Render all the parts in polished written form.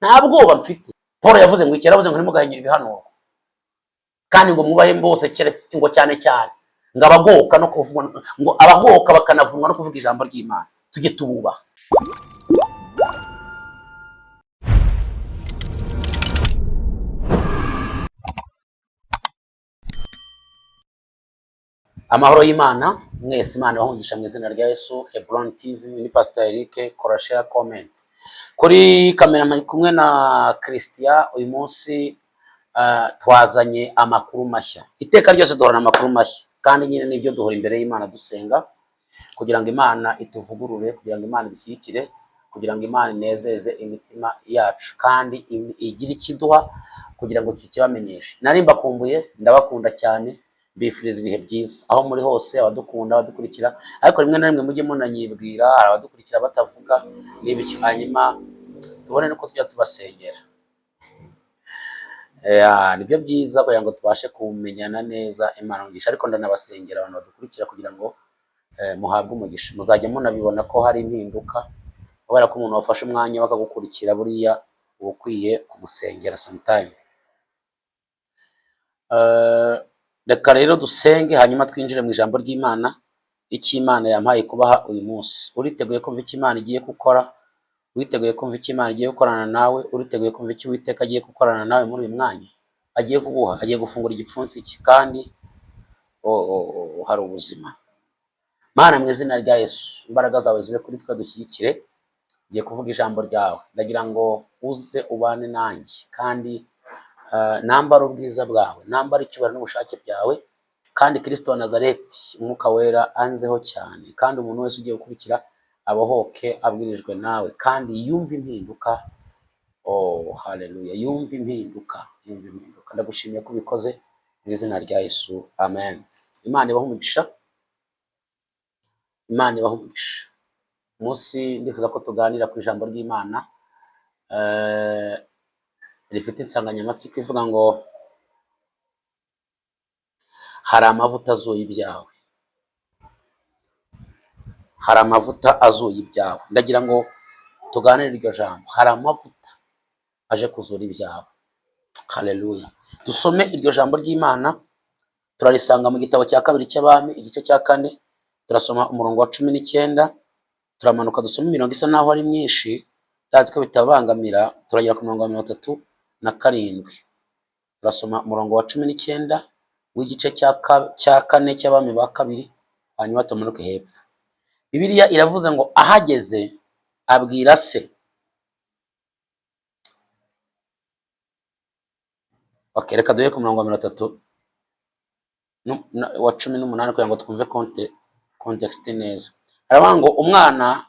nta bwoba mfite. Paul yavuze ngo ikera yavuze ngo ntimugahinyura ibihanuro kandi ngo mwubahe bose keretse ngo cyane cyane ngo abagoka no kuvuga ngo abagoka bakanavunwa no kuvuga ijambo ry'Imana tujye tububaha. Amahoro y'Imana mwese, Imana bahungisha mu izina rya Yesu. Hebron TV ni Pastor Eric, kora share comment. Kuri kamera mpari kumwe na Christian. Uyu munsi twazanye amakuru mashya. Iteka ryose duhorana amakuru mashya, kandi nyine nibyo duhora imbere y'Imana dusenga kugira ngo Imana ituvugurure, kugira ngo Imana idushyigikire, kugira ngo Imana inezeze imitima yacu kandi igire ikiduha kugira ngo tukibamenyeshe. Nari mbakumbuye, ndabakunda cyane, bifuriza ibihe byiza aho muri hose, abadukunda abadukurikira, ariko rimwe na rimwe mujye munanyibwira abadukurikira batavuga n'ibiki, hanyuma tubone nuko tujya tubasengera. Nibyo byiza kugira ngo tubashe kumenyana neza Imana umugisha, ariko ndanabasengera abantu badukurikira kugira ngo muhabwe umugisha. Muzajya munabibona ko hari impinduka, kubera ko umuntu wafashe umwanya bakagukurikira buriya uba ukwiye kumusengera sometime. Reka rero dusenge hanyuma twinjire mu ijambo ry'Imana, icyo Imana yampaye kubaha uyu munsi. Uriteguye kumva icyo Imana igiye gukora? Witeguye kumva icyo Imana igiye gukorana nawe? Uriteguye kumva icyo Uwiteka agiye gukorana nawe muri uyu mwanya agiye kuguha? Agiye gufungura igipfunsi iki, kandi hari ubuzima. Mana, mu izina rya Yesu, imbaraga zawe zibe kuri twe, dushyigikire. Ngiye kuvuga ijambo ryawe, ndagira ngo uze ubane nanjye, kandi nambara ubwiza bwawe, nambara icyubahiro n'ubushake byawe, kandi Kristo wa Nazareti umwuka wera anzeho cyane, kandi umuntu wese ugiye gukurikira abohoke abwirijwe nawe, kandi yumve impinduka. Haleluya, yumve impinduka, yumve impinduka. Ndagushimiye ko ubikoze mu izina rya Yesu, amen. Imana ibahe umugisha, Imana ibahe umugisha. Umunsi ndifuza ko tuganira ku ijambo ry'Imana rifite insanganyamatsiko ivuga ngo hari amavuta azuye ibyawe. Hari amavuta azuye ibyawe. Ndagira ngo tuganire iryo jambo, hari amavuta aje kuzura ibyawe. Haleluya. Dusome iryo jambo ry'Imana, turarisanga mu gitabo cya kabiri cy'Abami igice cya 4, turasoma umurongo wa 19, turamanuka dusoma imirongo isa naho ari myinshi, ndazi ko bitabangamira, turagera ku murongo wa 37. Turasoma umurongo wa 19 w'igice cya 4 cy'Abami ba kabiri, hanyuma tumanuke hepfo. Bibiliya iravuze ngo ahageze abwira se. Reka duhe ku murongo wa 38 wa 18 kugira ngo twumve context neza. Aravuga ngo umwana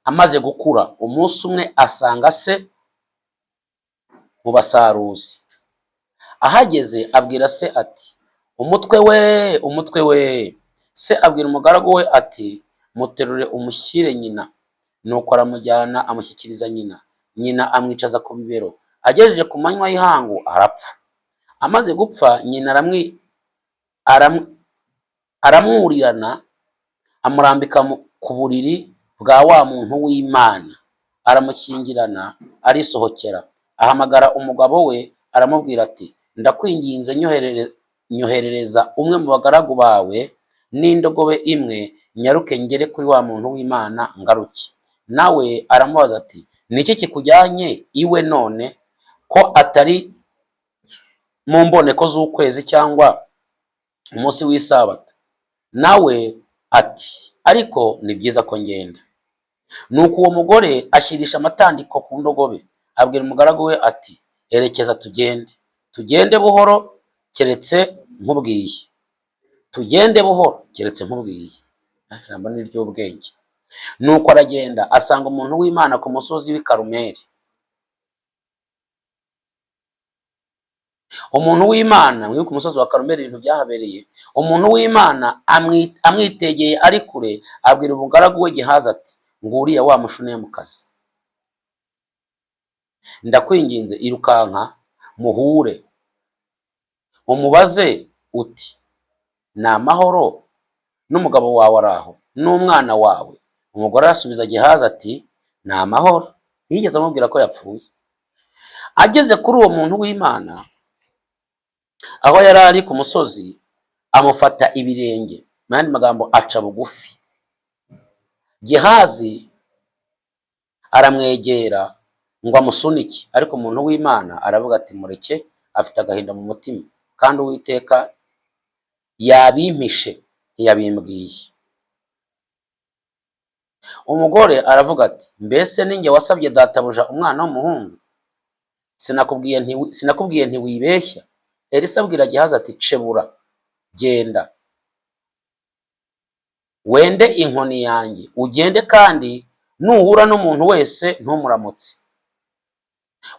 amaze gukura, umunsi umwe asanga se mu basaruzi. Ahageze abwira se ati, umutwe we, umutwe we. Se abwira umugaragu we ati, muterure umushyire nyina. Nuko aramujyana amushyikiriza nyina. Nyina amwicaza ku bibero. Agejeje ku manywa y'ihangu arapfa. Amaze gupfa, nyina aramwurirana, amurambika ku buriri bwa wa muntu w'Imana, aramukingirana, arisohokera. Ahamagara umugabo we aramubwira ati, ndakwinginze nyoherereza umwe mu bagaragu bawe n'indogobe imwe, nyaruke ngere kuri wa muntu w'Imana ngaruke. Nawe aramubaza ati, niki kikujyanye iwe none, ko atari mu mboneko z'ukwezi cyangwa umunsi w'isabato? Nawe ati, ariko ni byiza ko ngenda. Nuko uwo mugore ashyirisha amatandiko ku ndogobe, abwira umugaragu we ati, erekeza tugende. Tugende buhoro keretse nkubwiye. Tugende buhoro keretse nkubwiye. Ijambo ni ry'ubwenge. Nuko aragenda asanga umuntu w'Imana ku musozi w'i Karumeli. Umuntu w'Imana, mwibuke ku musozi wa Karumeli ibintu byahabereye. Umuntu w'Imana amwitegeye ari kure, abwira umugaragu we Gehazi ati, nguriya wa mushunemukazi. Ndakwinginze irukanka muhure, umubaze uti, ni amahoro n'umugabo wawe araho n'umwana wawe? Umugore arasubiza Gehazi ati, ni amahoro. Ntiyigeze amubwira ko yapfuye. ageze kuri uwo muntu w'Imana aho yari ari ku musozi, amufata ibirenge, mu yandi magambo aca bugufi. Gehazi aramwegera ngo amusunike, ariko umuntu w'Imana aravuga ati mureke, afite agahinda mu mutima, kandi Uwiteka yabimpishe ntiyabimbwiye. Umugore aravuga ati mbese ninjye wasabye databuja umwana w'umuhungu? Sinakubwiye ntiwibeshya? Elisa abwira Gehazi ati cebura, genda wende inkoni yanjye ugende, kandi nuhura n'umuntu wese ntumuramutse.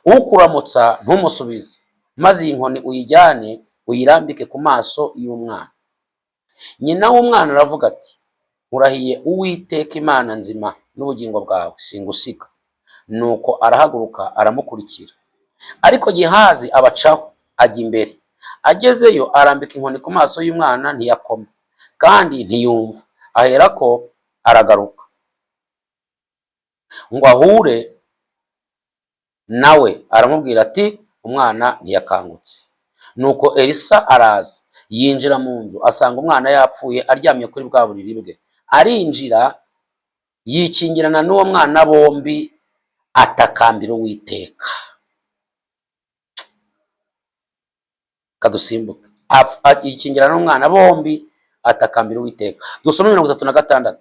Ukuramutsa ntumusubize, maze iyi nkoni uyijyane uyirambike ku maso y'umwana. Nyina w'umwana aravuga ati nkurahiye Uwiteka Imana nzima n'ubugingo bwawe, singusiga. Nuko arahaguruka aramukurikira. Ariko Gehazi abacaho ajya imbere. Agezeyo arambika inkoni ku maso y'umwana, ntiyakoma kandi ntiyumva. Aherako aragaruka ngo ahure nawe, aramubwira ati umwana ntiyakangutse. Nuko Elisa araza yinjira mu nzu, asanga umwana yapfuye aryamye kuri bwa buriri bwe. Arinjira yikingirana n'uwo mwana, bombi atakambira Uwiteka. Kadusimbuke. Yikingirana n'umwana, bombi atakambira Uwiteka. Dusome 36.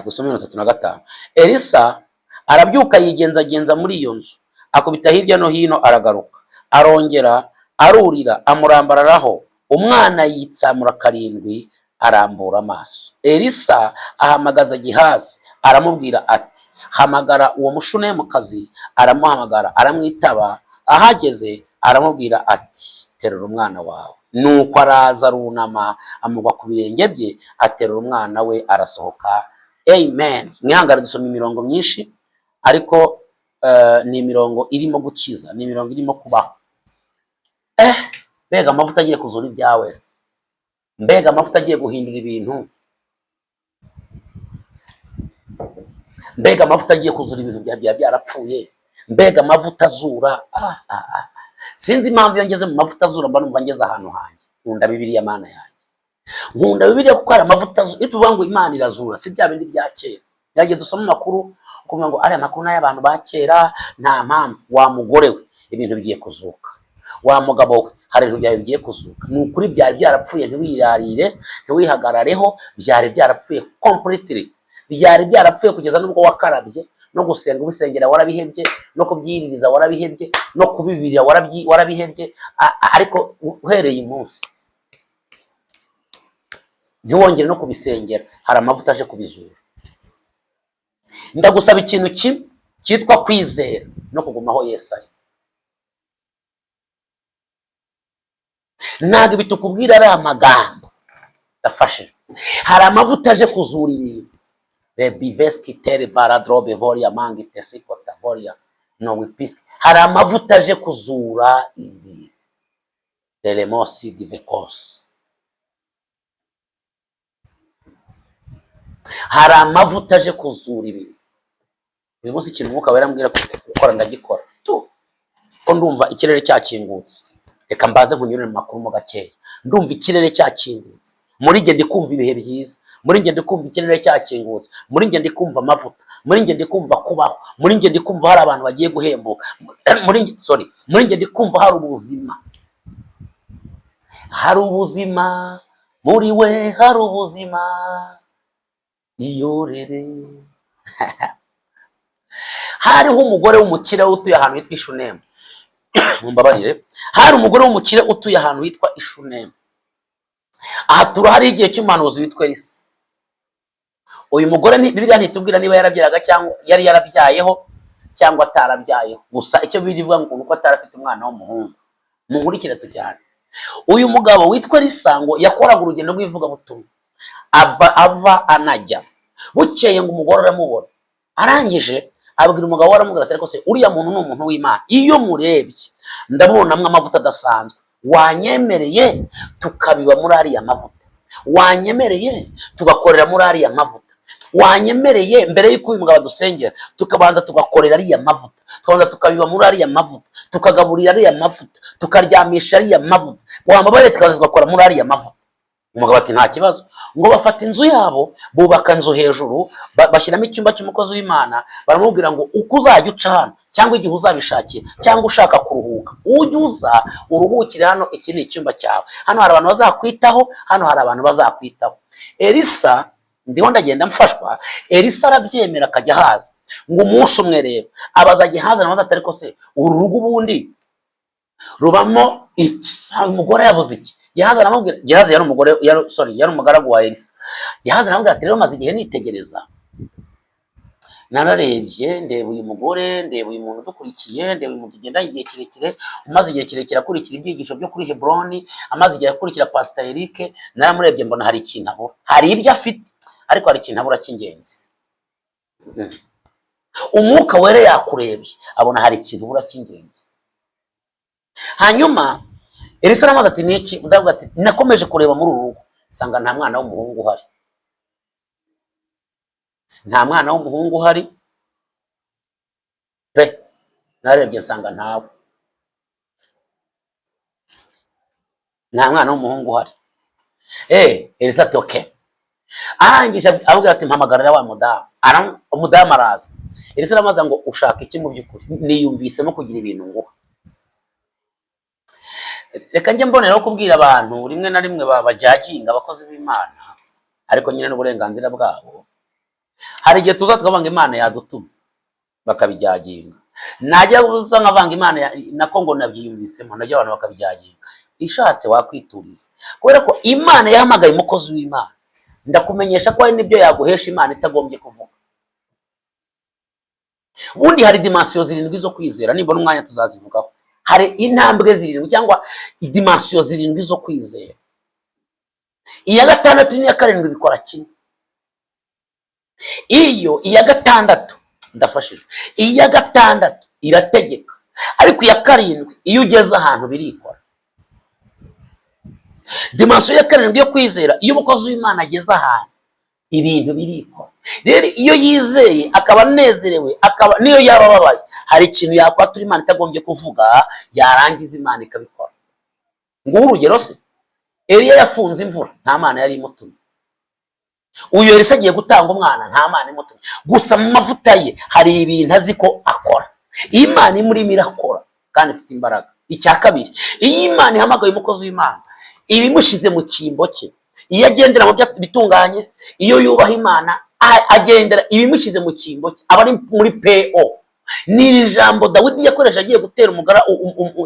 Dusome 35. Elisa arabyuka yigenzagenza muri iyo nzu, akubita hirya no hino, aragaruka arongera arurira amurambararaho. Umwana yitsamura karindwi, arambura amaso. Elisa ahamagaza Gehazi aramubwira ati hamagara uwo mushunemukazi. Aramuhamagara aramwitaba. Ahageze aramubwira ati terura umwana wawe. Nuko araza arunama amugwa ku birenge bye, aterura umwana we arasohoka. Amen. Mwihangane dusoma imirongo myinshi, ariko ni imirongo irimo gukiza, ni imirongo irimo kubaho. Mbega amavuta agiye kuzura ibyawe, mbega amavuta agiye guhindura ibintu, mbega amavuta agiye kuzura ibintu byarapfuye, mbega amavuta azura. Sinzi impamvu iyo ngeze mu mavuta azura mba numva ngeze ahantu hanjye. Nkunda Bibiliya Mana yanjye, nkunda Bibiliya kuko hari amavuta azura. Iyo tuvuga ngo Imana irazura, si bya bindi bya kera yagiye dusoma amakuru kuvuga ngo ari amakuru n'ay'abantu ba kera. Nta mpamvu. Wa mugore we, ibintu bigiye kuzuka. Wa mugabo we, hari ibintu byawe bigiye kuzuka. Ni ukuri byari byarapfuye, ntiwirarire, ntiwihagarareho. Byari byarapfuye completely, byari byarapfuye kugeza n'ubwo wakarabye, no gusenga ubisengera warabihebye, no kubyiririza warabihebye, no kubibirira warabihebye. Ariko uhereye umunsi ntiwongere no kubisengera, hari amavuta aje kubizura. Ndagusaba ikintu kimwe cyitwa kwizera no kugumaho Yesu ari. Ntabwo bitukubwira ari amagambo yafashe. Hari amavuta aje kuzura ibintu. Rebiveski tere baradrobe voria mangi tesikota voria no wipiski. Hari amavuta aje kuzura ibi. Delemosi divekos. Hari amavuta aje kuzura ibi. Uyu munsi ikintu Umwuka Wera ambwira gukora ndagikora. Ko ndumva ikirere cyakingutse. Reka mbaze nkunyurire mu makuru mo gakeya. Ndumva ikirere cyakingutse. Muri nge ndi kumva ibihe byiza. Muri nge ndi kumva ikirere cyakingutse. Muri nge ndi kumva amavuta. Muri nge ndi kumva kubaho. Muri nge ndi kumva hari abantu bagiye guhembuka. Muri nge ndi kumva hari ubuzima. Hari ubuzima. Muri we hari ubuzima. Iyorere. Hariho umugore w'umukire utuye ahantu hitwa Ishunemu. Mumbabarire. Hari umugore w'umukire utuye ahantu hitwa Ishunemu. Aha turahari igihe cy'umuhanuzi witwa Elisa. Uyu mugore Bibiliya ntitubwira niba yarabyaraga cyangwa yari yarabyayeho cyangwa atarabyayeho. Gusa icyo bivuga ngo nuko atarafite umwana w'umuhungu. Munkurikire tujyane. Uyu mugabo witwa Elisa ngo yakoraga urugendo rw'ivugabutumwa. Ava anajya. Bukeye ngo umugore aramubona. Arangije abwira umugabo we, aramubwira ati ariko se uriya muntu ni umuntu w'Imana. Iyo murebye ndabonamwe amavuta adasanzwe. Wanyemereye tukabiba muri ariya mavuta. wanyemereye tugakorera muri ariya mavuta, wanyemereye mbere y'uko uyu mugabo adusengera tukabanza tugakorera ariya mavuta, tukabanza tukabiba muri ariya mavuta, tukagaburira ariya mavuta, tukaryamisha ariya mavuta, wambabarire tukabanza tugakora muri ariya mavuta. Umugabo ati nta kibazo. Ngo bafata inzu yabo, bubaka inzu hejuru, bashyiramo icyumba cy'umukozi w'Imana, baramubwira ngo uko uzajya uca hano cyangwa igihe uzabishakiye cyangwa ushaka kuruhuka ujye uza uruhukire hano, iki ni icyumba cyawe, hano hari abantu bazakwitaho, hano hari abantu bazakwitaho. Elisa ndiho ndagenda mfashwa, Elisa arabyemera akajya haza. Ngo umunsi umwe rero abaza Gehazi na maze ariko se uru rugo ubundi rubamo iki? Umugore yabuze iki? Gehazi aramubwira, Gehazi yari umugore, yari umugaragu wa Elisa. Gehazi aramubwira ati rero maze igihe nitegereza, nararebye ndeba uyu mugore, ndeba uyu muntu udukurikiye, ndeba uyu muntu tugendanye igihe kirekire, umaze igihe kirekire akurikira ibyigisho byo kuri Hebroni, amaze igihe akurikira Pastor Eric, naramurebye mbona hari ikintu abura. Hari ibyo afite ariko hari ikintu abura cy'ingenzi. Umwuka wera yakurebye abona hari ikintu ubura cy'ingenzi. Hanyuma Elisa aramaze ati niki? Ndavuga ati nakomeje kureba muri uru rugo nsanga nta mwana w'umuhungu uhari, nta mwana w'umuhungu uhari pe, narebye nsanga ntawe, nta mwana w'umuhungu uhari. Elisa ati okay. Arangije avuga ati mpamagarira wa mudamu. Umudamu araza. Elisa aramaze ngo ushaka iki mu by'ukuri? Niyumvisemo kugira ibintu nguha. Reka njye mboneraho kubwira abantu rimwe na rimwe babajyaginga abakozi b'Imana, ariko nyine n'uburenganzira bwabo. Hari igihe tuza tukavanga Imana yadutuma bakabijyaginga, najya uza nkavanga Imana nako ngo nabyiyumvisemo, najya abantu bakabijyaginga. Ishatse wakwituriza, kubera ko Imana yahamagaye umukozi w'Imana. Ndakumenyesha ko hari nibyo yaguhesha Imana itagombye kuvuga. Ubundi hari dimension zirindwi zo kwizera, nibona umwanya tuzazivugaho. Hari intambwe zirindwi cyangwa dimension zirindwi zo kwizera. Iya gatandatu n'iya karindwi bikora kimwe. Iyo iya gatandatu ndafashijwe, iya gatandatu irategeka, ariko iya karindwi iyo ugeze ahantu birikora. Dimension ya karindwi yo kwizera, iyo umukozi w'Imana ageze ahantu ibintu birikora. Rero iyo yizeye akaba anezerewe, akaba niyo yaba ababaye, hari ikintu yakwatura Imana itagombye kuvuga, yarangiza Imana ikabikora. Nguwo urugero se, Eliya yafunze imvura, nta Mana yari imutumye. Uyu Elisa agiye gutanga umwana, nta Mana imutumye. Gusa mu mavuta ye hari ibintu azi ko akora. Imana imurimo irakora kandi ifite imbaraga. Icya kabiri, iyo Imana ihamagaye umukozi w'Imana ibimushyize mu cyimbo cye, iyo agendera mu bitunganye, iyo yubaha Imana agendera ibimushyize mu cyimbo cye, aba ari muri PO. Ni ijambo Dawidi yakoresha agiye gutera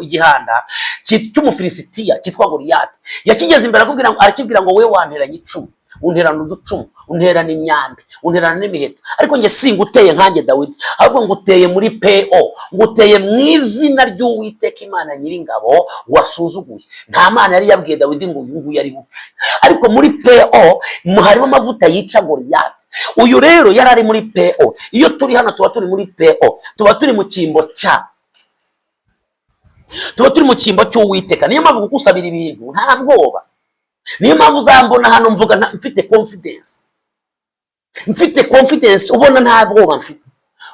igihanda cy'umufilisitiya cyitwa Goliyati. Yakigeze imbere arakibwira ngo we wanteranye icumu, unterana uducumu, unterana imyambi, unterana n'imiheto, ariko nge singuteye nkanjye Dawidi, ahubwo nguteye muri PO, nguteye mu izina ry'Uwiteka Imana Nyiringabo wasuzuguye. Nta Mana yari yabwiye Dawidi ngo uyu nguyu yari bupfe, ariko muri PO harimo amavuta yica Goliyati. Uyu rero yari ari muri PO. Iyo turi hano tuba turi muri PO, tuba turi mu cyimbo cy'Uwiteka. Niyo mpamvu kukusabira ibintu nta bwoba. Niyo mpamvu uzambona hano mvuga mfite confidence, ubona nta bwoba mfite,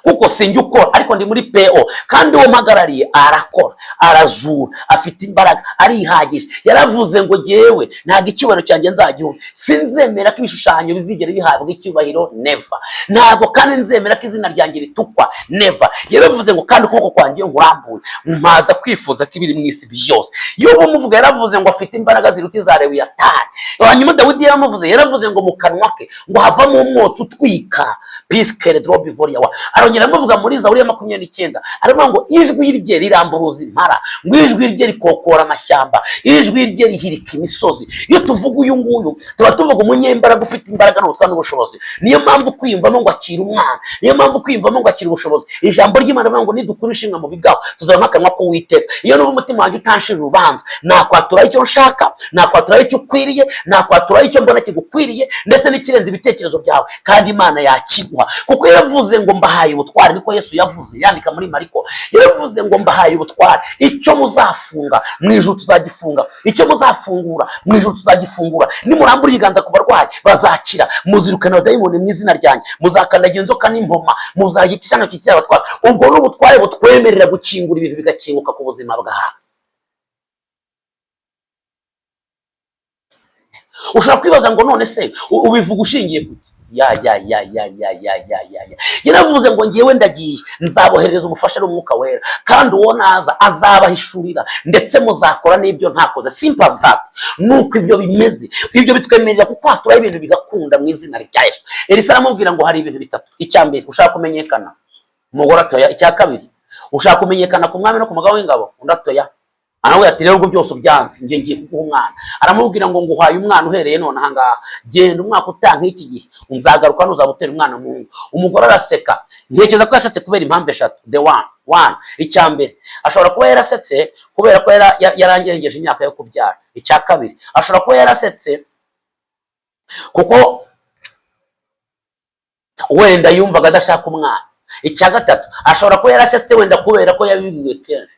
kuko sinjye ukora, ariko ndi muri PO, kandi uwo mpagarariye arakora, arazura, afite imbaraga, arihagije. Yaravuze ngo jewe ntabwo icyubahiro cyanjye nzagihuza, sinzemera ko ibishushanyo bizigera bihabwa icyubahiro, never. Ntabwo kandi nzemera ko izina ryanjye ritukwa, never. Yaravuze ngo kandi ukuboko kwanjye ngurambuye mpaza kwifuza ko ibiri mu isi byose. Iyo bumuvuga yaravuze ngo afite imbaraga ziruta iza Lewiyatani. Hanyuma Dawidi yaravuze ngo mu kanwa ke ngo havamo umwotsi utwika, piskere drobi voria wa. Arongera amuvuga muri Zaburi ya 29, aravuga ngo ijwi rye riramburuza impara, ngo ijwi rye rikokora amashyamba, ijwi rye rihirika imisozi. Iyo tuvuga uyu nguyu tuba tuvuga umunyembaraga ufite imbaraga n'ubutwari n'ubushobozi. Niyo mpamvu kwiyumvamo ngo akira umwana, niyo mpamvu kwiyumvamo ngo akira ubushobozi. Ijambo ry'Imana rivuga ngo nidukura ishinga mu bigaho tuzabona akanwa k'Uwiteka. Iyo n'ubu umutima wanjye utanshira urubanza, nakwatura icyo nshaka, nakwatura icyo ukwiriye, nakwatura icyo mbona kigukwiriye, ndetse n'ikirenze ibitekerezo byawe, kandi Imana yakiguha, kuko yaravuze ngo mbahaye ubutware, niko Yesu yavuze yandika muri Mariko. Yaravuze ngo mbahaye ubutware, icyo muzafunga mu ijuru tuzagifunga, icyo muzafungura mu ijuru tuzagifungura. Nimurambura ibiganza ku barwayi bazakira, muzirukana abadayimoni mu izina ryanjye, muzakandagira inzoka n'impoma, muzagira icyana cy'abatwara. Ubwo ni ubutware butwemerera gukingura ibintu bigakinguka ku buzima bwawe. Ushobora kwibaza ngo none se ubivuga ushingiye kuki? Yaravuze ngo ngewe ndagiye nzaboherereza umufasha n'umwuka wera, kandi uwo naza azabahishurira ndetse muzakora n'ibyo ntakoze. Simple as that. Nuko ibyo bimeze, ibyo bitwemerera kukwatura ibintu bigakunda mu izina rya Yesu. Elisa aramubwira ngo hari ibintu bitatu. Icya mbere, ushaka kumenyekana, umugore atoya. Icya kabiri, ushaka kumenyekana ku mwami no ku mugabo w'ingabo, undi atoya. Arawe ati rero ubwo byose ubyanze, ngiye kuguha umwana. Aramubwira ngo nguhaye umwana uhereye none aha ngaha, genda umwaka utanka iki gihe unzagaruka nuzabutera umwana muhungu. Umugore araseka, ntekereza ko yasetse kubera impamvu eshatu. The one, icya mbere, ashobora kuba yarasetse kubera ko yarangeje imyaka yo kubyara. Icya kabiri, ashobora kuba yarasetse kuko wenda yumvaga adashaka umwana. Icya gatatu, ashobora kuba yarasetse wenda kubera ko yabibwiwe kenshi.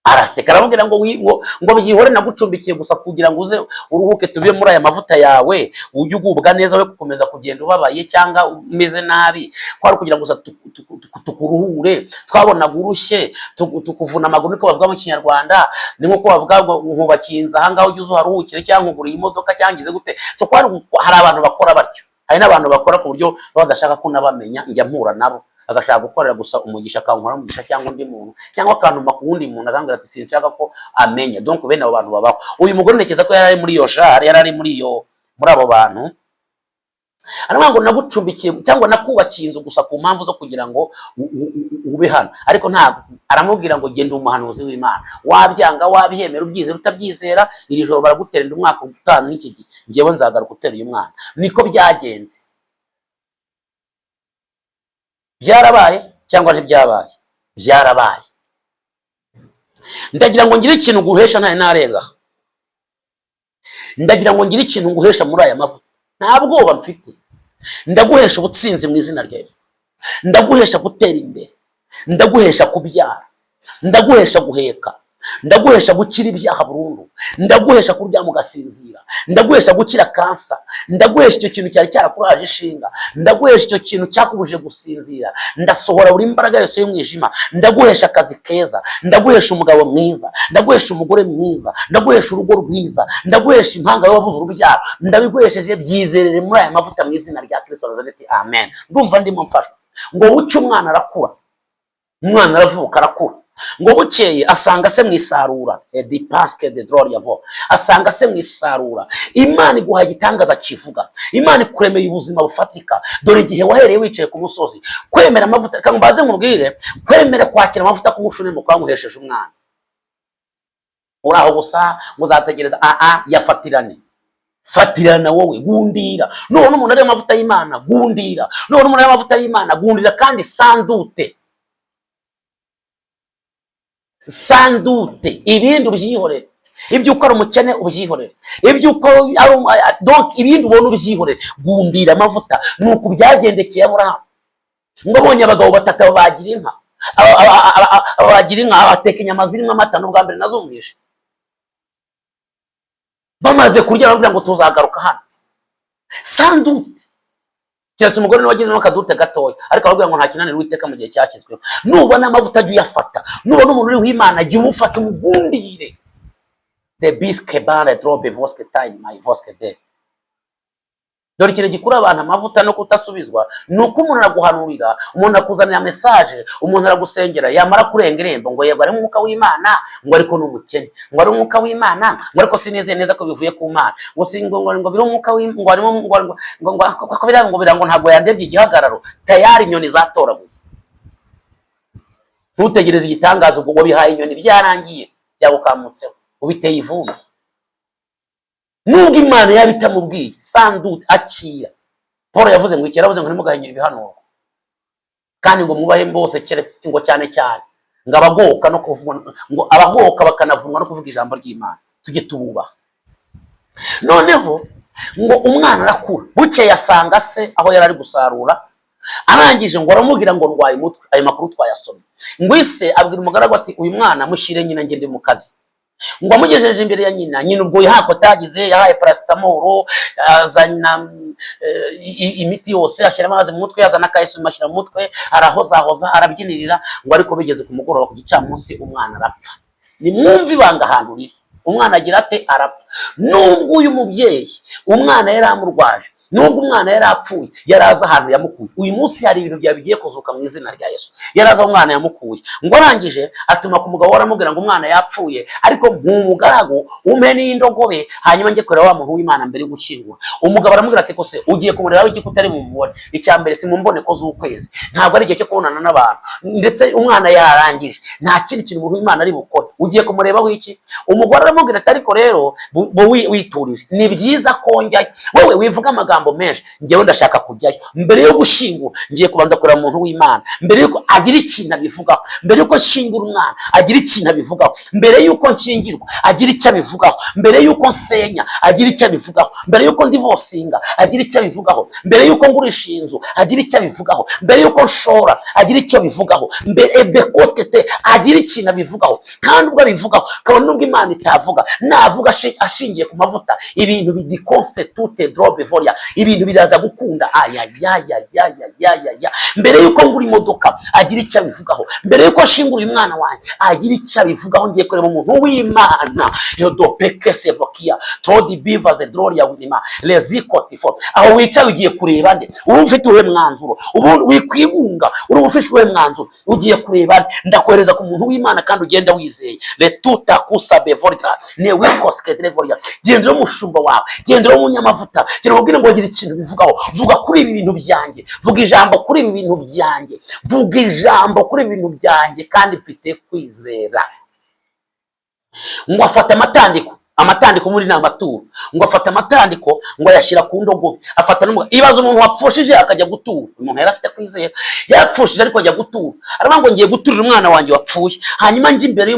Araseka aramubwira ngo byihore nagucumbikiye gusa kugira ngo uze uruhuke, tube muri aya mavuta yawe, ujye ugubwa neza, we gukomeza kugenda ubabaye cyangwa umeze nabi. Kwari kugira ngo tukuruhure, twabonaga urushye tukuvuna amaguru, niko bavuga mu Kinyarwanda. Ni nko bavuga ngo nkubakinze aha ngaho ujye uharuhukire, cyangwa uguriye imodoka cyangize gute. So hari abantu bakora batyo, hari n'abantu bakora ku buryo badashaka ko nabamenya. Njya mpura nabo, agashaka gukorera gusa umugisha, akankora umugisha cyangwa undi muntu, cyangwa akantuma ku wundi muntu akambwira ati sinshaka ko amenya. Donc bene abo bantu babaho. Uyu mugore ntekereza ko yari muri iyo shari, yari muri abo bantu. Aravuga ngo nagucumbikiye cyangwa nakubakiye inzu gusa ku mpamvu zo kugira ngo ube hano, ariko ntabwo. Aramubwira ngo genda umuhanuzi w'Imana, wabyanga wabyemera, ubyizera utabyizera, iri joro baragutera umwaka utaha n'iki gihe, ngewe nzagaruka utera uyu mwana. Niko byagenze. Byarabaye cyangwa ntibyabaye? Byarabaye. Ndagira ngo ngire ikintu nguhesha ntari narenga. Ndagira ngo ngire ikintu nguhesha muri aya mavuta. Nta bwoba mfite. Ndaguhesha ubutsinzi mu izina rya Yesu. Ndaguhesha gutera imbere. Ndaguhesha kubyara. Ndaguhesha guheka. Ndaguhesha gukira ibyaha burundu. Ndaguhesha kuryama ugasinzira. Ndaguhesha gukira kansa. Ndaguhesha icyo kintu cyari cyarakuraje ishinga. Ndaguhesha icyo kintu cyakubuje gusinzira. Ndasohora buri imbaraga yose y'umwijima. Ndaguhesha akazi keza. Ndaguhesha umugabo mwiza. Ndaguhesha umugore mwiza. Ndaguhesha urugo rwiza. Ndaguhesha impanga yo wabuze urubyaro. Ndabiguhesheje, byizerere muri aya mavuta mu izina rya Kristo Nazareti. Amen. Ndumva ndimo mfashwa. Ngo buce umwana arakura. Umwana aravuka arakura. Ngo bukeye asanga se mu isarura, the pasque de glory yavo, asanga se mu isarura. Imana iguha igitangaza kivuga. Imana ikuremeye ubuzima bufatika. Dore igihe wahereye wicaye ku musozi, kwemera amavuta. Kandi mbaze nkubwire, kwemera kwakira amavuta ku mushuri mu kwamuhesheje umwana. Uraho gusa muzategereza yafatirane. Fatirana wowe, gundira. None umuntu ari amavuta y'Imana, gundira. None umuntu ari amavuta y'Imana, gundira kandi sandute. Sandute ibindi ubyihorere. Ibyo ukora umukene ubyihorere. Ibyo ukora donc ibindi ubona ubyihorere. Gundira amavuta. Nuko byagendekeye Aburahamu. Ngo abonye abagabo batatu bagira inka. Bagira inka, bateka inyama zirimo amata, n'ubwa mbere nazumvishe. Bamaze kurya baravuga ngo tuzagaruka hano. Sandute. Cyatse umugore n'uwagizemo akadute gatoya, ariko aravuga ngo nta kinanira Uwiteka mu gihe cyakizweho. Nubona amavuta ajya uyafata. Nubona umuntu uri w'Imana ajya umufata umugundire. The bisque bare drobe voske time my voske de. Dore ikintu gikura abantu amavuta no kutasubizwa, nuko umuntu araguhanurira, umuntu akuzanira message, umuntu aragusengera, yamara kurenga irembo ngo yego ari umwuka w'Imana, ngo ariko n'umukene, ngo ari umwuka w'Imana, ngo ariko sineze neza ko bivuye ku Mana, ngo singo ngo biri umwuka w'Imana, ngo arimo ngo birango ntago yandebye igihagararo, tayari inyoni zatoraguye. Ntutegereze igitangazo ngo bihaye inyoni byarangiye, byagukamutseho, ubiteye ivumbi. Nubwo Imana yabitamubwiye, sandute akira. Paul yavuze ngo ikera, yavuze ngo ntimugahinyira ibihanuro, kandi ngo mubahe bose keretse ngo cyane cyane ngo abagoka no kuvuga, ngo abagoka bakanavunwa no kuvuga ijambo ry'Imana, tujye tububaha. Noneho ngo umwana arakura, buke yasanga se aho yari ari gusarura, arangije ngo aramubwira ngo ndwaye umutwe. Ayo makuru twayasomye. Ngo ise abwira umugaragu ati uyu mwana mushyire nyina ngende mu kazi. Ngo amugejeje imbere ya nyina, nyina ubwo yahako atagize, yahaye paracetamol, azana imiti yose, ashyira amazi mu mutwe, yazana akayisume ashyira mu mutwe, arahozahoza arabyinirira. Ngo ariko bigeze ku mugoroba ku gicamunsi umwana arapfa. Nimwumve ibanga ahantu riri. Umwana agira ate? Arapfa. Nubwo uyu mubyeyi umwana yari amurwaje, nubwo umwana yari apfuye, yaraza ahantu yamukuye. Uyu munsi hari ibintu bigiye kuzuka mu izina rya Yesu. Yaraza umwana yamukuye. Ngo arangije atuma ku mugabo aramubwira ngo umwana yapfuye, ariko nk'umugaragu umpe n'indogobe, hanyuma njye kureba wa muntu w'Imana mbere yo gushyingura. Umugabo aramubwira ati ko se ugiye kumureba iki kutari mumubone? Icya mbere si mumbone ko z'ukwezi, ntabwo ari igihe cyo kubonana n'abantu, ndetse umwana yarangije, nta kindi kintu umuntu w'Imana ari bukore. Ugiye kumurebaho iki? Umugore aramubwira ati ariko rero witurije, ni byiza ko njyayo. Wowe wivuga amagambo menshi, njyewe ndashaka kujyayo. Mbere yo gushingura ngiye kubanza kureba umuntu w'Imana, mbere yuko agira ikintu abivugaho, mbere yuko nshingura umwana agira ikintu abivugaho, mbere yuko nshingirwa agira icyo abivugaho, mbere yuko nsenya agira icyo abivugaho, mbere yuko ndivosinga agira icyo abivugaho, mbere yuko ngurisha inzu agira icyo abivugaho, mbere yuko nshora agira icyo abivugaho, mbere bekoskete agira ikintu abivugaho. Kandi ubwo abivugaho kabone nubwo Imana itavuga, navuga ashingiye ku mavuta, ibintu bidikonse tute drobe voria, ibintu biraza gukunda. Mbere yuko ngura imodoka agira icyo abivugaho, mbere yuko ashingura umwana wanjye agira icyo abivugaho. Ngiye kureba umuntu w'Imana. Yodopeke sevokia trodi bivaze droria winima lezikotifo. Aho wicaye ugiye kureba nde? Uri ufite uwe mwanzuro, ubu wikwigunga, uri ufite uwe mwanzuro, ugiye kureba nde? Ndakohereza ku muntu w'Imana kandi ugenda wizeye. Letuta kusabe voria ne wikoske drevoria. Gendera umushumba wawe, gendera umunyamavuta, gendera ubwire ngo gira ikintu bivugaho. Vuga kuri ibi bintu byanjye, vuga ijambo kuri ibi bintu byanjye, vuga ijambo kuri ibi bintu byanjye, kandi mfite kwizera. Ngo afata amatandiko muri n'amaturo, ngo afata amatandiko ngo ayashyira ku ndogobe, afata n'umugabo. Ibaza umuntu wapfushije akajya gutura. Umuntu yari afite kwizera, yapfushije ariko ajya gutura. Aravuga ngo ngiye guturira umwana wanjye wapfuye, hanyuma njye imbere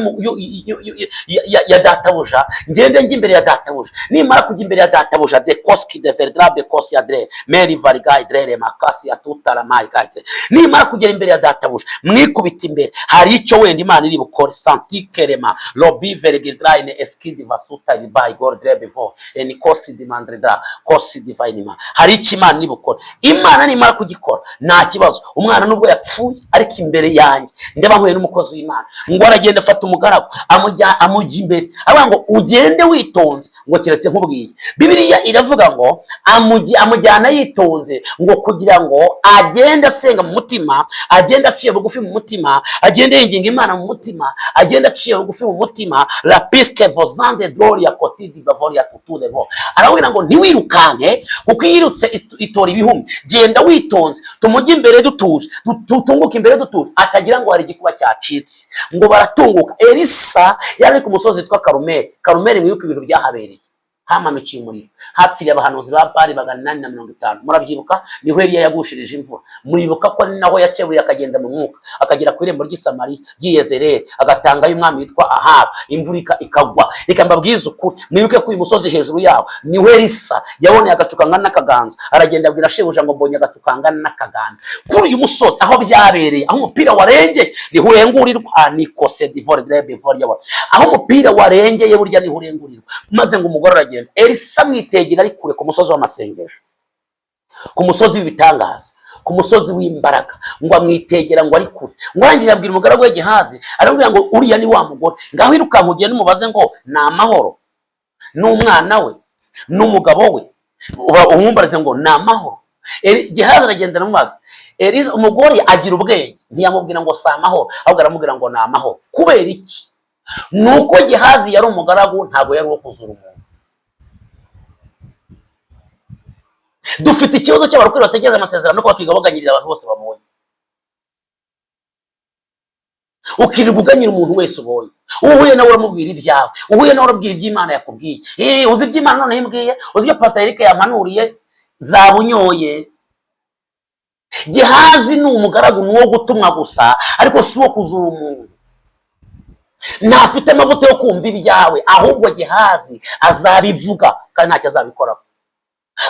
ya databuja, ngende njye imbere ya databuja. Nimara kujya imbere ya databuja, de koski de verdrabe kosi adre meri varigai drere makasi ya tutara mai kate. Nimara kugera imbere ya databuja, mwikubita imbere, hari icyo wenda Imana iri bukore. Santikerema lobi vergidraine eskidi vasuta by God before and kosi dimandreda kosi divinima. Hari icyo Imana iri bukore. Imana nimara kugikora nta kibazo. Umwana nubwo yapfuye, ariko imbere yanjye ndeba nkuye n'umukozi w'Imana. Ngo aragenda afata umugaragu amujya imbere, avuga ngo ugende witonze, ngo kiretse nkubwiye. Bibiliya iravuga ngo amujyana yitonze, ngo kugira ngo agende asenga mu mutima, agende aciye bugufi mu mutima, agende yinginga Imana mu mutima, agende aciye bugufi mu mutima. La piske vozande gloria kotidi bavoria tutude vo. Arawira ngo ntiwirukanke, kuko yirutse itora ibihumbi. Genda witonze, tumujye imbere dutuje, tutunguke imbere dutuje, atagira ngo hari igikuba cyacitse. Ngo baratunguka. Elisa yari ku musozi witwa Karumeli. Karumeli mwibuka ibintu byahabereye. Hamanukiye umuriro, hapfiriye abahanuzi ba Bali 850. Murabyibuka? Niho Eliya yagushirije imvura. Muribuka ko naho yacebuye akagenda mu mwuka, akagera ku irembo ry'Isamariya ry'Yezereli, agatangayo umwami witwa Ahabu. Imvura ikagwa. Reka mbabwize ukuri, mwibuke ko uyu musozi hejuru yawo niho Elisa yaboneye agacukangana n'akaganza. Aragenda abwira shebuja ngo mbonye agacukangana n'akaganza. Kuri uyu musozi aho byabereye, aho umupira warengeye, niho urengurirwa. Ni kose divore drebe divore yawe, aho umupira warengeye burya niho urengurirwa. Maze ngo umugore aragenda. Elisa mwitegera ari kure ku musozi w'amasengesho, ku musozi w'ibitangaza, ku musozi w'imbaraga. Ngo amwitegera ngo ari kure. Ngo arangije abwira umugaragu we Gehazi, aramubwira ngo uriya ni wa mugore. Ngaho irukanka ugende umubaze ngo ni amahoro, n'umwana we n'umugabo we, umwumbarize ngo ni amahoro. Gehazi aragenda aramubaza. Elisa umugore agira ubwenge, ntiyamubwira ngo si amahoro, ahubwo aramubwira ngo ni amahoro. Kubera iki? Nuko Gehazi yari umugaragu, ntabwo yari uwo kuzura umuntu. Dufite ikibazo cy'abarokore bategereza amasezerano no bakigabaganyiriza abantu bose babonye. Ukirirwa uganyira umuntu wese ubonye. Uhuye nawe uramubwira ibyawe, uhuye nawe urabwira iby'Imana yakubwiye. Uzi iby'Imana none yimbwiye, uzi ibyo Pastor Eric yamanuriye zabunyoye. Gehazi ni umugaragu nuwo gutumwa gusa, ariko si uwo kuzura umuntu. Ntafite amavuta yo kumva ibyawe, ahubwo Gehazi azabivuga kandi ntacyo azabikoraho.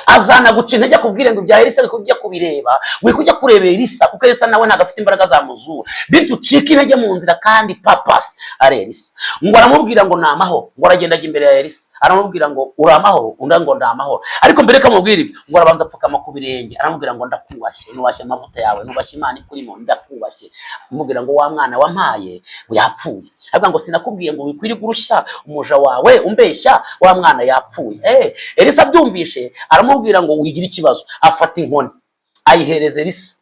azana guca intege akubwire ngo ibya Elisa ariko ujya kubireba, we kujya kurebera Elisa kuko Elisa nawe ntago afite imbaraga zamuzura, bityo ucika intege mu nzira. Kandi papas ari Elisa ngo aramubwira ngo namaho, ngo aragendaga imbere ya Elisa aramubwira ngo uramahoro, undi ngo ndamahoro. Ariko mbere kamubwira ibyo ngo arabanza apfukama ku birenge aramubwira ngo ndakubashye, nubashye amavuta yawe, nubashye Imana ikurimo, ndakubashye. Amubwira ngo wa mwana wampaye ngo yapfuye. Avuga ngo sinakubwiye ngo wikwiri gurushya umuja wawe umbeshya, wa mwana yapfuye. Elisa byumvishe aramubwira ngo wigira ikibazo, afata inkoni ayihereza Elisa,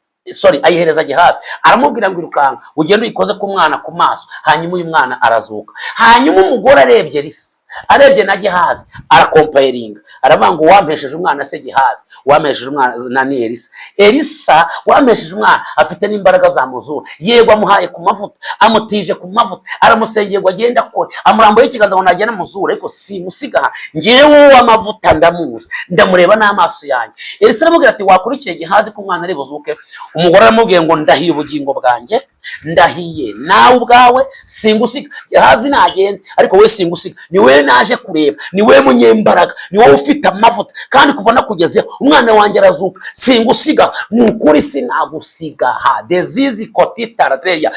ayihereza Gehazi, aramubwira ngo irukanka ugende uyikoze ku mwana ku maso, hanyuma uyu mwana arazuka. Hanyuma umugore arebye Elisa, arebye na Gehazi, arakomparinga, aravuga ngo wampesheje umwana se Gehazi, wampesheje umwana ni Elisa. Elisa wampesheje umwana afite n'imbaraga zamuzura, yego amuhaye ku mavuta, amutije ku mavuta, aramusengeye ngo agende akore, amurambuye ikiganza ngo nagenda muzura, ariko simusiga ngewe amavuta ndamuzi, ndamureba n'amaso yanjye. Elisa aramubwira ati wakurikiye Gehazi ko umwana ari buzuke. Umugore aramubwiye ngo ndahiye ubugingo bwanjye, ndahiye nawe ubwawe singusiga. Gehazi nagende ariko we singusiga, ni we naje kureba, ni we munyembaraga, ni wowe ufite amavuta, kandi kuva nakugezeho umwana wanjye arazuka, singusiga, nukuri sinagusiga. Ha dezizi kotita radreya.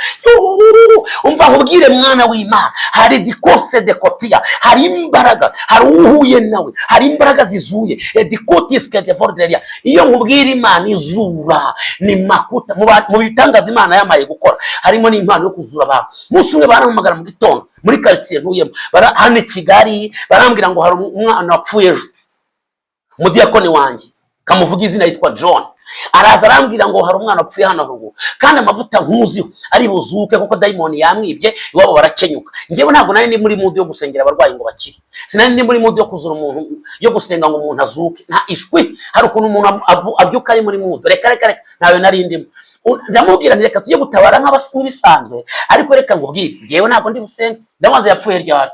Umva nkubwire mwana w'Imana, hari dikose de kotia, hari imbaraga, hari uhuye nawe, hari imbaraga zizuye dikotiske de vordreya. Iyo nkubwire Imana izura ni makuta mu bitangaza Imana yamaye gukora, harimo n'impano yo kuzura abantu. Musi umwe barampamagara mu gitondo muri quartier ntuyemo, hano i Kigali, barambwira ngo hari umwana wapfuye ejo, umudiyakoni wanjye kamuvuga izina yitwa John, araza arambwira ngo hari umwana wapfuye hano rugo, kandi amavuta nkuziho ari buzuke kuko daimoni yamwibye, iwabo barakenyuka. Ngewe ntabwo nari ni muri mood yo gusengera abarwayi ngo bakire, sinari ni muri mood yo kuzura umuntu, yo gusenga ngo umuntu azuke. Nta ishwi, hari ukuntu umuntu abyuka ari muri mood, reka ntawe nari ndimo. Ndamubwira reka tujye gutabara nk'abisanzwe, ariko reka ngubwire ngewe ntabwo ndi busenge, ndamaze yapfuye ryari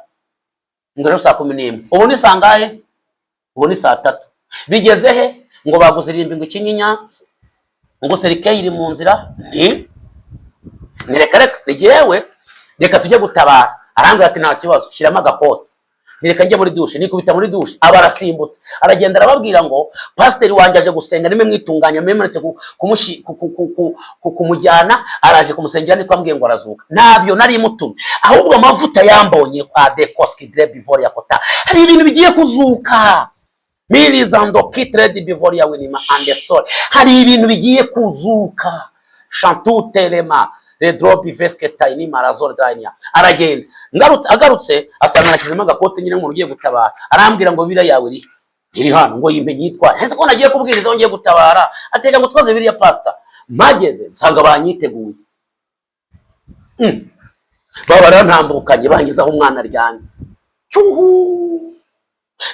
ngo rero saa 11, ubu ni sangahe, ubu ni saa 3, bigeze he ngo baguze irimbi ngo ikinyinya ngo serikeye iri mu nzira. Reka ngewe reka tujye gutabara. Arambwira ati nta kibazo, shiramo agakote, reka njye muri dushe. Nikubita muri dushe, aba arasimbutse aragenda arababwira ngo pasiteri wanjye aje gusenga, nimwe mwitunganya, mwemeretse kumujyana, araje kumusengera, niko ambwiye ngo arazuka. Ntabyo nari mutumye, ahubwo amavuta yambonye adekoski drebivoria kota, hari ibintu bigiye kuzuka. Milizando kitredi bivoria winima andesol, hari ibintu bigiye kuzuka. Chantu telema redrobi vesketa ini marazor drania. Aragenda agarutse asanga nakizemo agakote nyine umuntu ugiye gutabara, arambwira ngo bira yawe iri hano ngo yimpenye yitwara. Ese ko nagiye kubwiriza ngiye gutabara, atega ngo twaze biriya pastor. Mageze nsanga banyiteguye, babara ntambukanye bangizaho umwana aryamye, cyuhu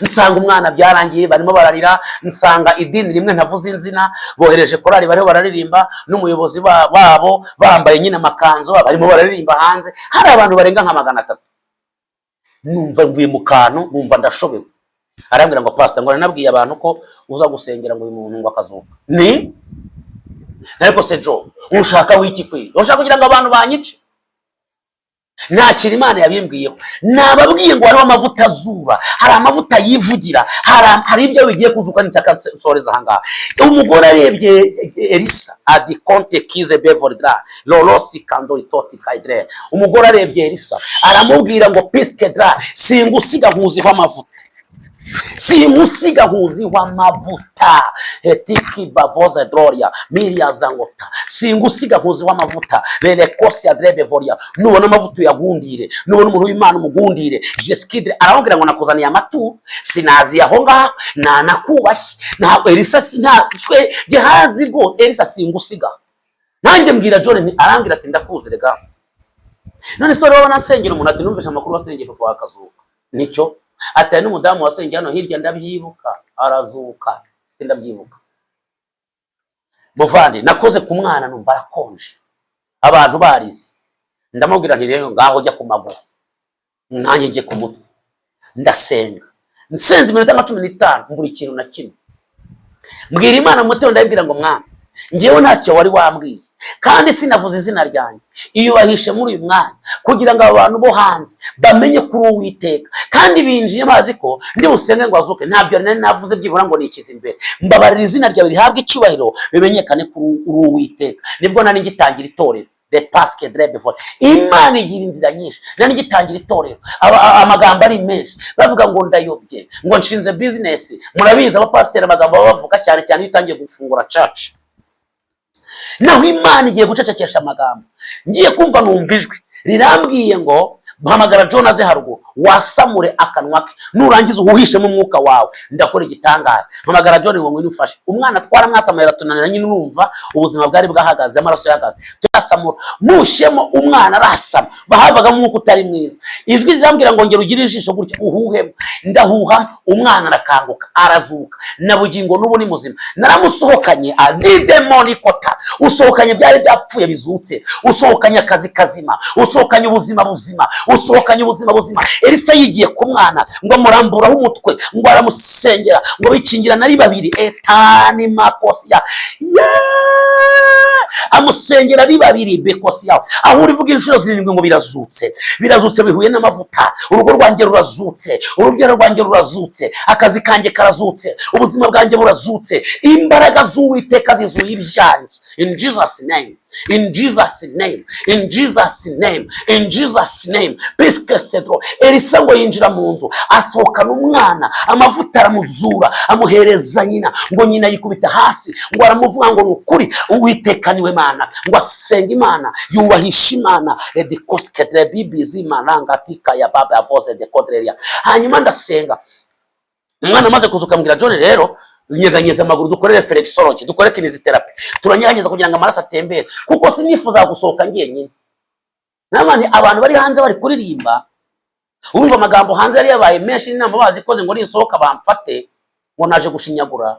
nsanga umwana byarangiye, barimo bararira. Nsanga idini rimwe ntavuze inzina, bohereje korali bariho bararirimba, n'umuyobozi wabo bambaye nyine amakanzu, barimo bararirimba hanze, hari abantu barenga nka 300. Numva mvuye mu kantu, numva ndashobewe. Arambwira ngo pastor, ngo nabwiye abantu ko uza gusengera ngo uyu muntu ngo akazuka. Ni ariko se Jo, ushaka wiki kwi, ushaka kugira ngo abantu banyice? Nakira Imana yabimbwiyeho, nababwiye ngo hari amavuta azura, hari amavuta yivugira, hari ibyo bigiye kuzuka. Nitaka nsoreza ahangaha. Umugore arebye Elisa adi konte kize bevordra lolosi kando itoti kaidre. Umugore arebye Elisa aramubwira ngo piskedra, singusiga nkuziho amavuta, simusiga nkuziho amavuta. Etiki bavoza droria miria zangota, singusiga nkuziho amavuta. Bele kosi adrebe voria, nubona amavuta yagundire, nubona umuntu w'Imana umugundire. Jeskidre aramubwira ngo nakuzaniye amatu, sinazi aho ngaho, nakubashye. Ntabwo Elisa ntacwe Gehazi rwose, Elisa singusiga. Nanjye mbwira John, arambwira ati ndakuzi rega. None so rero nasengera umuntu ati numvisha amakuru wasengeye papa wakazuka. Nicyo atari n'umudamu wasengeye hano hirya, ndabyibuka arazuka, ndabyibuka. Muvandi nakoze ku mwana numva arakonje, abantu barize. Ndamubwira nti rero ngaho jya ku maguru, nanjye ngiye ku mutwe, ndasenga. Nsenze iminota 15 mbura ikintu na kimwe. Mbwira Imana mutewe, ndabwira ngo mwana, ngewe ntacyo wari wambwiye, kandi sinavuze izina ryanjye. Iyubahishe muri uyu mwanya kugira ngo abo bantu bo hanze bamenye kuri Uwiteka, kandi binjiye bazi ko ndi busenge ngo azuke. Ntabyo nari navuze byibura ngo nikize imbere. Mbabarira izina ryawe rihabwe icyubahiro, bimenyekane kuri Uwiteka. Nibwo nari ngitangira itorero the pasque drebe for Imana igira inzira nyinshi. Nari ngitangira itorero amagambo ari menshi bavuga ngo ndayobye, ngo nshinze business. Murabizi abapasiteri amagambo bavuga cyane cyane iyo utangiye gufungura church. Naho Imana igiye gucecekesha amagambo. Ngiye kumva numva ijwi rirambwiye ngo mpamagara John aze haruguru, wasamure akanwa ke, nurangiza uhuhishe mu mwuka wawe, ndakora igitangaza. Mpamagara John ngo ngwino ufashe. Umwana twara mwasamura tunanira nyine, urumva ubuzima bwari bwahagaze, amaraso yahagaze. Turasamura mushemo, umwana arasama, bahavaga mu mwuka utari mwiza. Ijwi rirambwira ngo ngera ugire ijisho gutya uhuhemo. Ndahuha, umwana arakanguka, arazuka, na bugingo n'ubu ni muzima. Naramusohokanye adidemoni kota, usohokanye byari byapfuye bizutse, usohokanye akazi kazima, usohokanye ubuzima buzima, usohokanye ubuzima buzima. Elisa yigiye ku mwana ngo muramburaho umutwe, ngo aramusengera, ngo bikingira nari babiri etani makosia amusengera ari babiri bekosia. Aho urivuga inshuro zirindwi ngo birazutse, birazutse bihuye n'amavuta. Urugo rwanjye rurazutse, urubyaro rwanjye rurazutse, akazi kanjye karazutse, ubuzima bwanjye burazutse. Imbaraga z'Uwiteka zizuye ibyanjye. In Jesus name, in Jesus name, in Jesus name, in Jesus name. Bisque cedro. Elisa ngo yinjira mu nzu, asohokana umwana, amavuta aramuzura, amuhereza nyina, ngo nyina yikubita hasi, ngo aramuvuga ngo nukuri Uwiteka niwe Mana, ngo asenga Imana, yubahisha Imana. Edikoske de bibizi maranga tika ya baba avose de kodreria. Hanyuma ndasenga, umwana amaze kuzuka mbwira John rero nyeganyeza amaguru, dukorere flexology, dukore kinesiotherapy, turanyeganyeza kugira ngo amaraso atembere, kuko sinifuza gusohoka ngiye nyine. Namani abantu bari hanze bari kuririmba, urumva amagambo hanze yari yabaye menshi, inama bazikoze ngo ninsohoka bamfate, ngo naje gushinyagura.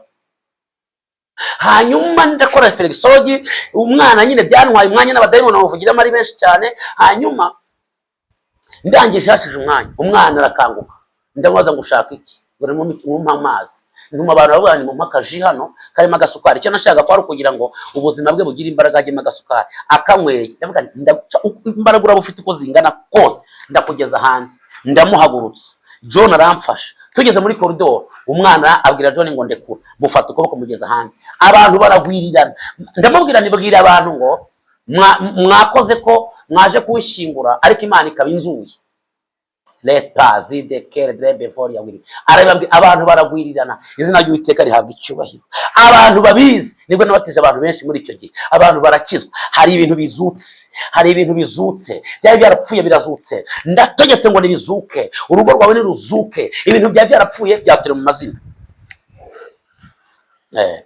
Hanyuma ndakora flexology, umwana nyine byantwaye umwanya n'abadayimoni bavugira amari benshi cyane. Hanyuma ndangije hashije umwana arakanguka, ndamubaza ngo ushaka iki, ngo mu amazi. Ntuma abantu bavuga ni mu makaji hano karimo agasukari. Icyo nashaka ko ari kugira ngo ubuzima bwe bugira imbaraga, ajyemo agasukari akanyweye. Ndavuga imbaraga urabufite uko zingana kose, ndakugeza hanze. Ndamuhagurutsa, John aramfasha. Tugeze muri koridoro, umwana abwira John ngo ndekura, mufata ukuboko mugeza hanze. Abantu baragwirirana, ndamubwira nibwira abantu ngo mwakoze ko mwaje kuwishingura, ariko Imana ikaba inzuye. Letazi de kere before ya wiri. Abantu baragwirirana, izina ry'Uwiteka rihabwa icyubahiro. Abantu babizi nibwo nabateje abantu benshi muri icyo gihe. Abantu barakizwa, hari ibintu bizutse, hari ibintu bizutse, byari byarapfuye birazutse. Ndategetse ngo nibizuke, urugo rwawe niruzuke, ibintu byari byarapfuye byature mu mazina.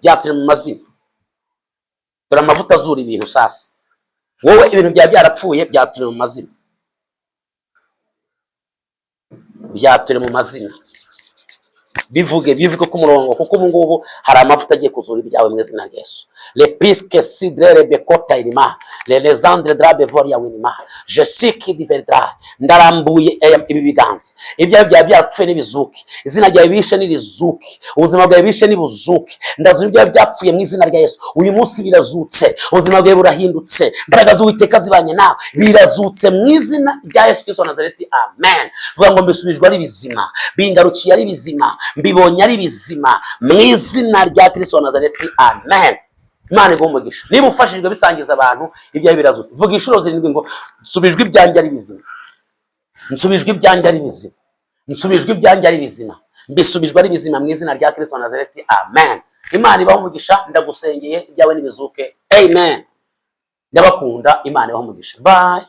Byature mu mazina. Dore amavuta azura ibintu sasa. Wowe ibintu byari byarapfuye byature mu mazina. Byature mu mazina. Bivuge ku murongo, kuko ubu ngubu hari amavuta agiye kuzura ibyawe mu izina rya Yesu. Le pisque sidre bekota irima, le lesandre drabe voria winima, je siki diverdra. Ndarambuye ibi biganza, ibyawe bya byapfuye nibizuke, izina ryawe bishe nirizuke, ubuzima bwawe bishe nibuzuke. Ndazuye ibyawe byapfuye mu izina rya Yesu. Uyu munsi birazutse, ubuzima bwawe burahindutse, imbaraga z'Uwiteka zibanye nawe, birazutse mu izina rya Yesu Kristo wa Nazareti. Amen. Vuga ngo mbisubijwe ari bizima, bingarukiye ari bizima, mbibonye ari bizima mu izina rya Kristo wa Nazareti. Amen. Imana iguhe umugisha. Niba ufashijwe bisangiza abantu ibyawe birazutse, vuga inshuro 7 ngo nsubijwe ibyanjye ari bizima, nsubijwe ibyanjye ari bizima, nsubijwe ibyanjye ari bizima, mbisubijwe ari bizima mu izina rya Kristo wa Nazareti. Amen. Imana ibahe umugisha, ndagusengeye ibyawe nibizuke. Amen. Ndabakunda. Imana ibahe umugisha. Bye.